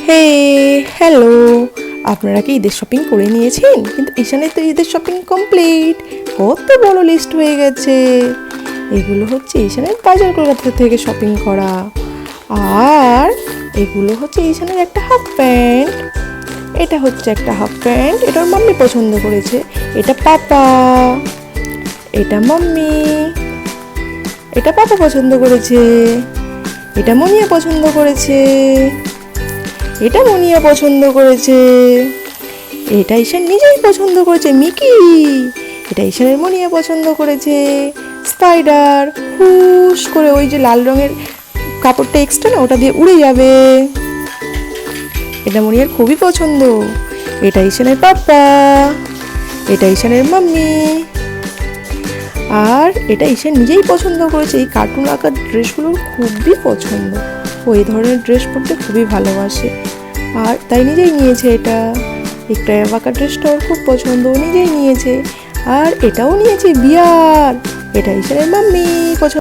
হে hello, আপনারা কি ঈদের শপিং করে নিয়েছেন? কিন্তু ঈশানের তো ঈদের শপিং কমপ্লিট, কত বড় লিস্ট হয়ে গেছে। এগুলো হচ্ছে ঈশানের বাজার কলকাতা থেকে শপিং করা, আর এগুলো হচ্ছে ঈশানের একটা হাফ প্যান্ট। এটা হচ্ছে একটা হাফ প্যান্ট, এটা ওর মাম্মি পছন্দ করেছে। এটা পাপা, এটা মাম্মি, এটা পাপা পছন্দ করেছে। এটা মনিয়া পছন্দ করেছে, এটা মনিয়া পছন্দ করেছে। এটা ঈশান নিজেই পছন্দ করেছে, মিকি। এটা ঈশানের মনিয়া পছন্দ করেছে, স্পাইডার। হুশ করে ওই যে লাল রঙের কাপড়টা এক্সট্রা না, ওটা দিয়ে উড়ে যাবে। এটা মনিয়ার খুবই পছন্দ। এটা ঈশানের পাপ্পা, এটা ঈশানের মাম্মি, আর এটা ঈশান নিজেই পছন্দ করেছে। এই কার্টুন আঁকার ড্রেসগুলোর খুবই পছন্দ, ওই ধরনের ড্রেস পরতে খুবই ভালোবাসে, আর তাই নিজেই নিয়েছে। এটা একটা আঁকা ড্রেসটা ওর খুব পছন্দ, ও নিজেই নিয়েছে। আর এটাও নিয়েছে বিয়ার, এটা ঈশানের মাম্মি পছন্দ।